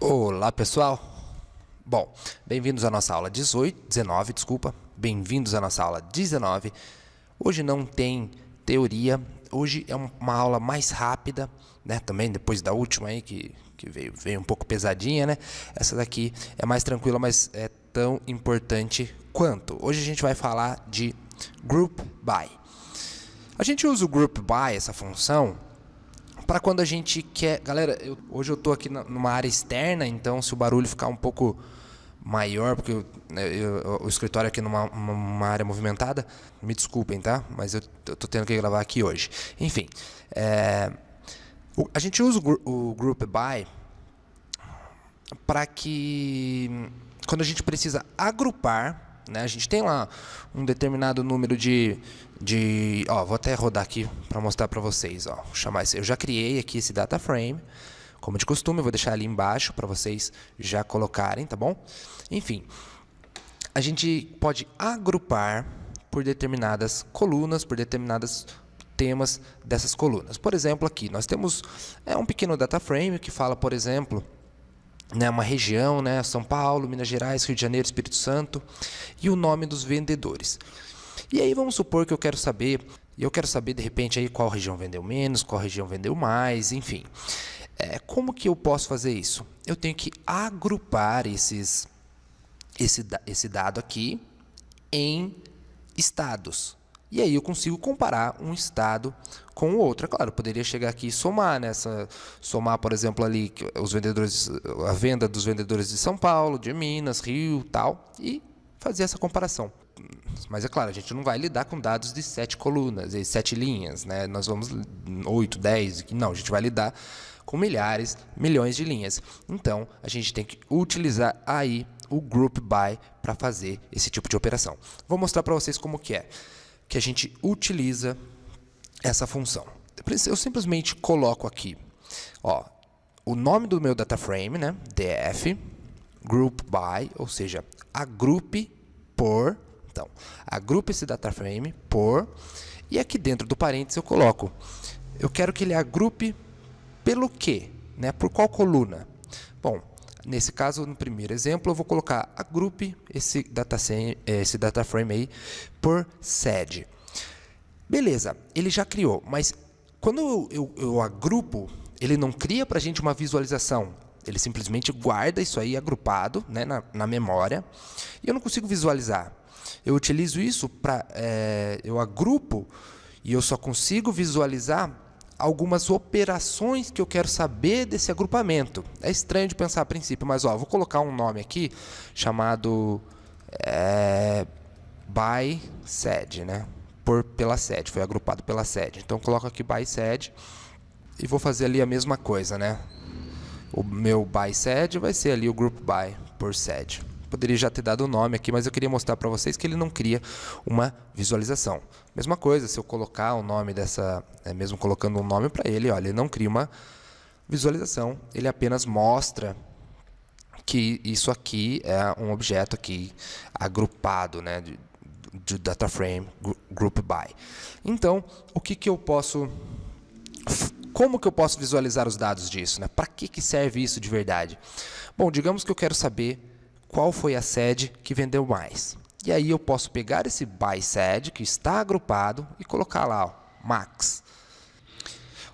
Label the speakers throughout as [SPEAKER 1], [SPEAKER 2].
[SPEAKER 1] Olá, pessoal. Bom, bem-vindos à nossa aula 19, desculpa. Bem-vindos à nossa aula 19. Hoje não tem teoria, hoje é uma aula mais rápida, né? Também depois da última aí que veio um pouco pesadinha, né? Essa daqui é mais tranquila, mas é tão importante quanto. Hoje a gente vai falar de group by. A gente usa o group by, essa função, para quando a gente quer... Galera, hoje eu estou aqui numa área externa, então se o barulho ficar um pouco maior, porque o escritório aqui numa área movimentada, me desculpem, tá? Mas eu estou tendo que gravar aqui hoje. Enfim, a gente usa o group by para que, quando a gente precisa agrupar, né, a gente tem lá um determinado número vou até rodar aqui para mostrar para vocês. Vou chamar esse, eu já criei aqui esse data frame, como de costume, eu vou deixar ali embaixo para vocês já colocarem, tá bom? Enfim, a gente pode agrupar por determinadas colunas, por determinados temas dessas colunas. Por exemplo, aqui nós temos um pequeno data frame que fala, por exemplo, uma região, né, São Paulo, Minas Gerais, Rio de Janeiro, Espírito Santo, e o nome dos vendedores. E aí vamos supor que eu quero saber de repente aí qual região vendeu menos, qual região vendeu mais, enfim. Como que eu posso fazer isso? Eu tenho que agrupar esse dado aqui em estados. E aí eu consigo comparar um estado com o outro. É claro, eu poderia chegar aqui e somar, né? Somar, por exemplo, ali os vendedores, a venda dos vendedores de São Paulo, de Minas, Rio, tal, e fazer essa comparação. Mas é claro, a gente não vai lidar com dados de 7 colunas, e 7 linhas, né? Nós vamos 8, 10, não, a gente vai lidar com milhares, milhões de linhas. Então, a gente tem que utilizar aí o group by para fazer esse tipo de operação. Vou mostrar para vocês como que a gente utiliza essa função. Eu simplesmente coloco aqui, o nome do meu data frame, né, df, group by, ou seja, agrupe por. Então, agrupe esse data frame por, e aqui dentro do parênteses eu coloco, eu quero que ele agrupe pelo quê? Né? Por qual coluna? Bom, nesse caso, no primeiro exemplo, eu vou colocar agrupe esse data frame aí por sede. Beleza, ele já criou, mas quando eu agrupo, ele não cria para a gente uma visualização. Ele simplesmente guarda isso aí agrupado, né, na memória, e eu não consigo visualizar. Eu utilizo isso para... eu agrupo e eu só consigo visualizar algumas operações que eu quero saber desse agrupamento. É estranho de pensar a princípio, mas vou colocar um nome aqui chamado by sed, né? Pela sede, foi agrupado pela sede. Então, eu coloco aqui by sed e vou fazer ali a mesma coisa, né? O meu by sed vai ser ali o group by por sed. Poderia já ter dado o nome aqui, mas eu queria mostrar para vocês que ele não cria uma visualização. Mesma coisa, se eu colocar o nome mesmo colocando um nome para ele, olha, ele não cria uma visualização, ele apenas mostra que isso aqui é um objeto aqui agrupado, né, de data frame group by. Então, como que eu posso visualizar os dados disso, né? Para que serve isso de verdade? Bom, digamos que eu quero saber qual foi a sede que vendeu mais. E aí eu posso pegar esse by sede que está agrupado e colocar lá, Max.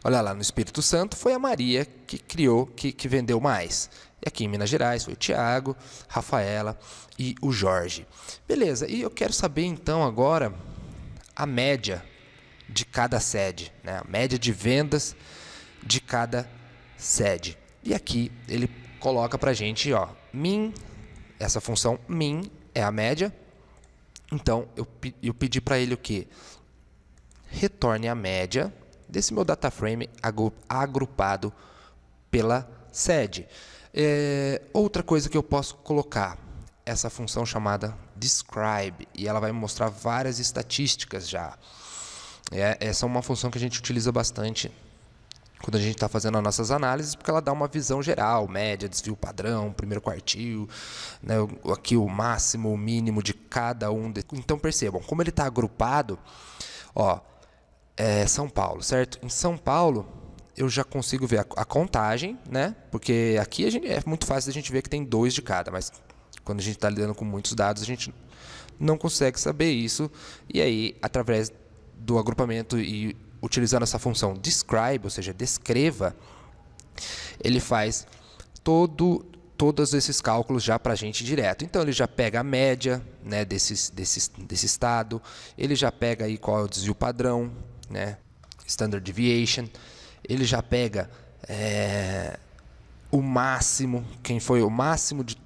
[SPEAKER 1] Olha lá, no Espírito Santo foi a Maria que vendeu mais. E aqui em Minas Gerais foi o Tiago, Rafaela e o Jorge. Beleza, e eu quero saber então agora a média de cada sede, né? A média de vendas de cada sede. E aqui ele coloca para a gente, min. Essa função min é a média. Então, eu pedi para ele o quê? Retorne a média desse meu data frame agrupado pela sede. Outra coisa que eu posso colocar, essa função chamada describe, e ela vai me mostrar várias estatísticas já. Essa é uma função que a gente utiliza bastante quando a gente está fazendo as nossas análises, porque ela dá uma visão geral, média, desvio padrão, primeiro quartil, né, aqui o máximo, o mínimo de cada um. Então, percebam, como ele está agrupado, São Paulo, certo? Em São Paulo, eu já consigo ver a contagem, né? Porque aqui é muito fácil a gente ver que tem 2 de cada, mas quando a gente está lidando com muitos dados, a gente não consegue saber isso. E aí, através do agrupamento e utilizando essa função describe, ou seja, descreva, ele faz todos esses cálculos já para a gente direto. Então, ele já pega a média, né, desse estado, ele já pega aí qual é o desvio padrão, né, standard deviation, ele já pega o máximo, quem foi o máximo de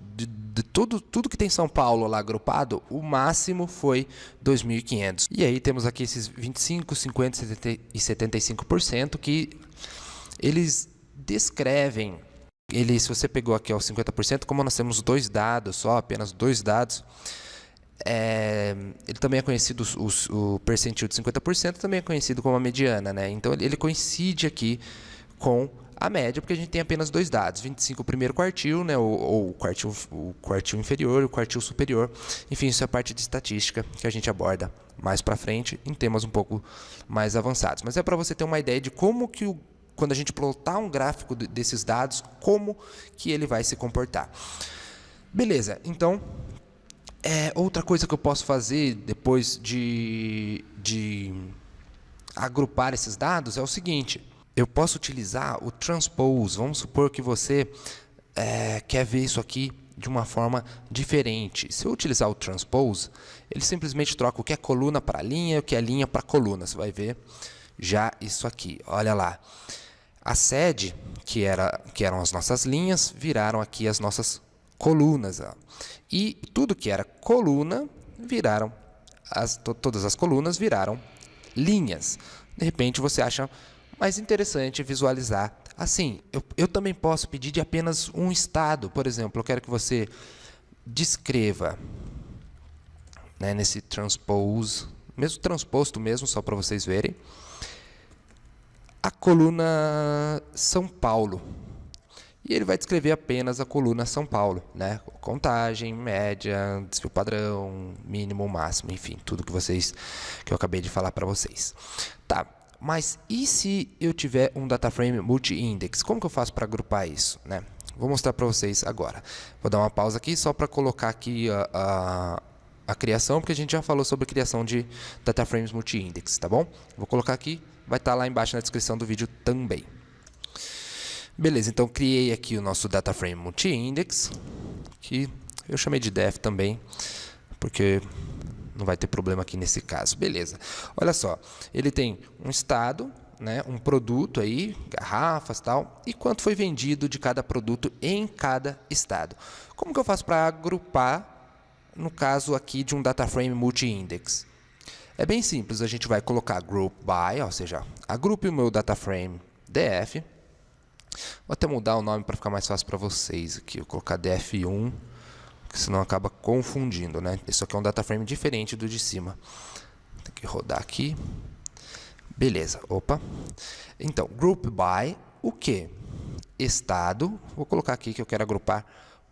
[SPEAKER 1] tudo que tem São Paulo lá agrupado, o máximo foi 2.500. E aí temos aqui esses 25, 50, 70 e 75% que eles descrevem. Se você pegou aqui os 50%, como nós temos 2 dados, só apenas 2 dados, ele também é conhecido, o percentil de 50% também é conhecido como a mediana, né? Então ele coincide aqui com a média, porque a gente tem apenas 2 dados, 25 o primeiro quartil, né? ou o quartil inferior e o quartil superior. Enfim, isso é a parte de estatística que a gente aborda mais para frente em temas um pouco mais avançados. Mas é para você ter uma ideia de como que quando a gente plotar um gráfico desses dados, como que ele vai se comportar. Beleza, então, outra coisa que eu posso fazer depois de agrupar esses dados é o seguinte: eu posso utilizar o transpose. Vamos supor que você quer ver isso aqui de uma forma diferente. Se eu utilizar o transpose, ele simplesmente troca o que é coluna para linha e o que é linha para coluna. Você vai ver já isso aqui. Olha lá. A sede, que eram as nossas linhas, viraram aqui as nossas colunas. Ó. E tudo que era coluna, todas as colunas viraram linhas. De repente, você acha mais interessante visualizar assim. Eu também posso pedir de apenas um estado. Por exemplo, eu quero que você descreva, né, nesse transpose, mesmo transposto mesmo, só para vocês verem, a coluna São Paulo. E ele vai descrever apenas a coluna São Paulo, né? Contagem, média, desvio padrão, mínimo, máximo, enfim, tudo que eu acabei de falar para vocês. Tá, mas e se eu tiver um data frame multi-index? Como que eu faço para agrupar isso, né? Vou mostrar para vocês agora. Vou dar uma pausa aqui só para colocar aqui a criação, porque a gente já falou sobre a criação de data frames multi-index, tá bom? Vou colocar aqui. Vai estar lá embaixo na descrição do vídeo também. Beleza, então criei aqui o nosso data frame multi-index, que eu chamei de def também, porque não vai ter problema aqui nesse caso. Beleza, olha só, ele tem um estado, né, um produto aí, garrafas e tal, e quanto foi vendido de cada produto em cada estado. Como que eu faço para agrupar, no caso aqui de um data frame multi-index? É bem simples, a gente vai colocar group by, ou seja, agrupe o meu data frame df. Vou até mudar o nome para ficar mais fácil para vocês aqui. Vou colocar df1, porque senão acaba confundindo, né? Isso aqui é um data frame diferente do de cima. Tem que rodar aqui. Beleza, opa. Então, group by o quê? Estado. Vou colocar aqui que eu quero agrupar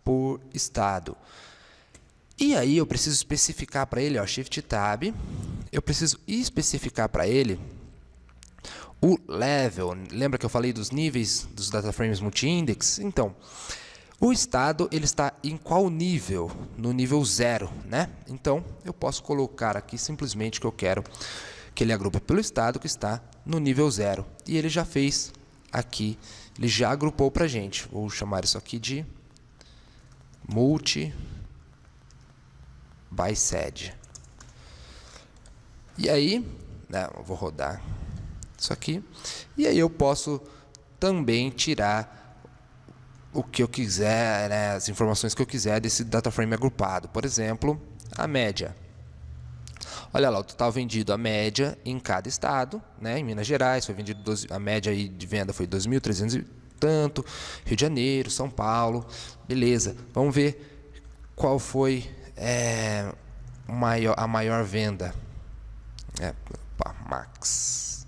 [SPEAKER 1] por estado. E aí eu preciso especificar para ele, ó, Shift Tab, eu preciso especificar para ele o level. Lembra que eu falei dos níveis dos data frames multi-index? Então, o estado ele está em qual nível? No nível 0, né? Então, eu posso colocar aqui simplesmente que eu quero que ele agrupe pelo estado que está no nível 0. E ele já fez aqui, ele já agrupou para a gente. Vou chamar isso aqui de multi by sed. E aí, né, eu vou rodar isso aqui. E aí eu posso também tirar o que eu quiser, né, as informações que eu quiser desse data frame agrupado. Por exemplo, a média. Olha lá, o total vendido, a média em cada estado, né, em Minas Gerais, foi vendido a média aí de venda foi 2.300 e tanto, Rio de Janeiro, São Paulo, beleza. Vamos ver qual foi a maior venda. Max.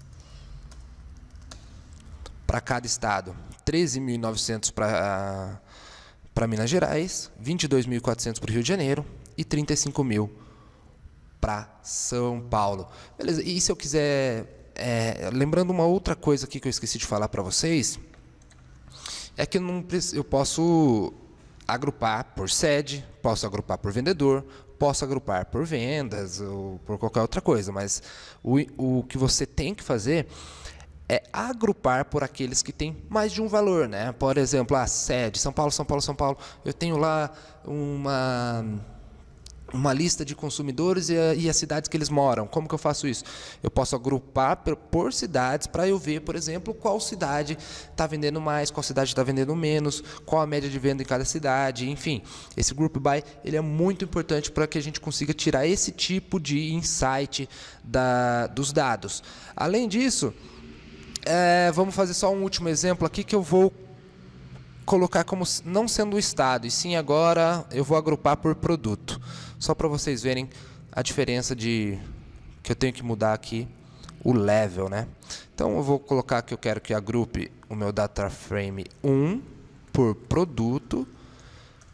[SPEAKER 1] Para cada estado, 13.900 para Minas Gerais, 22.400 para o Rio de Janeiro e 35.000 para São Paulo. Beleza, e se eu quiser lembrando uma outra coisa aqui que eu esqueci de falar para vocês, é que eu posso agrupar por sede, posso agrupar por vendedor, posso agrupar por vendas ou por qualquer outra coisa, mas o que você tem que fazer é agrupar por aqueles que têm mais de um valor, né? Por exemplo, a sede, São Paulo, São Paulo, São Paulo, eu tenho lá uma lista de consumidores e as cidades que eles moram. Como que eu faço isso? Eu posso agrupar por cidades para eu ver, por exemplo, qual cidade está vendendo mais, qual cidade está vendendo menos, qual a média de venda em cada cidade, enfim. Esse Group By ele é muito importante para que a gente consiga tirar esse tipo de insight dos dados. Além disso, vamos fazer só um último exemplo aqui que eu vou colocar como não sendo o estado, e sim agora eu vou agrupar por produto. Só para vocês verem a diferença que eu tenho que mudar aqui o level, né? Então eu vou colocar que eu quero que agrupe o meu data frame 1 por produto.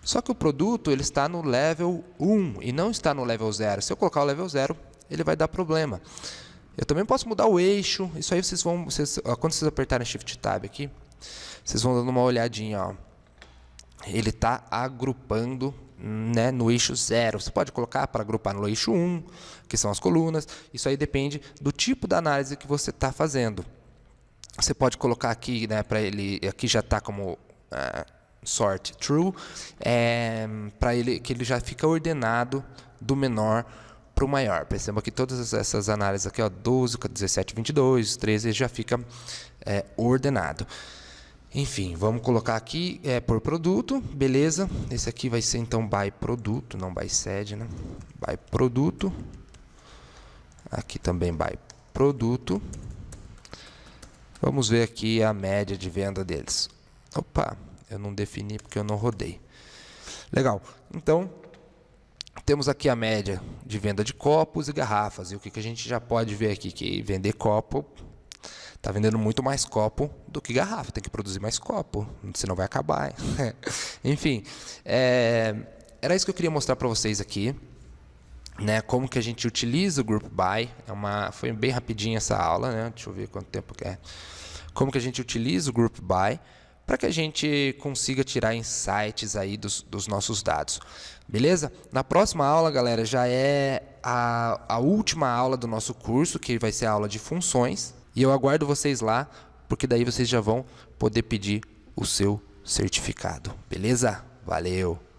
[SPEAKER 1] Só que o produto ele está no level 1 e não está no level 0. Se eu colocar o level 0, ele vai dar problema. Eu também posso mudar o eixo. Isso aí quando vocês apertarem Shift Tab aqui, vocês vão dando uma olhadinha, ó. Ele está agrupando, né, no eixo 0. Você pode colocar para agrupar no eixo 1, que são as colunas. Isso aí depende do tipo da análise que você está fazendo. Você pode colocar aqui, né, para ele, aqui já está como sort true, para que ele já fica ordenado do menor para o maior. Perceba que todas essas análises aqui, ó, 12, 17, 22, 13, já fica ordenado. Enfim, vamos colocar aqui por produto, beleza. Esse aqui vai ser então by produto, não by sede, né? By produto. Aqui também by produto. Vamos ver aqui a média de venda deles. Opa, eu não defini porque eu não rodei. Legal, então temos aqui a média de venda de copos e garrafas. E o que a gente já pode ver aqui, que vender copo está vendendo muito mais copo do que garrafa. Tem que produzir mais copo, senão vai acabar. Enfim, era isso que eu queria mostrar para vocês aqui, né? Como que a gente utiliza o Group By. Foi bem rapidinho essa aula, né? Deixa eu ver quanto tempo que é. Como que a gente utiliza o Group By para que a gente consiga tirar insights aí dos nossos dados. Beleza? Na próxima aula, galera, já é a última aula do nosso curso, que vai ser a aula de funções. E eu aguardo vocês lá, porque daí vocês já vão poder pedir o seu certificado. Beleza? Valeu!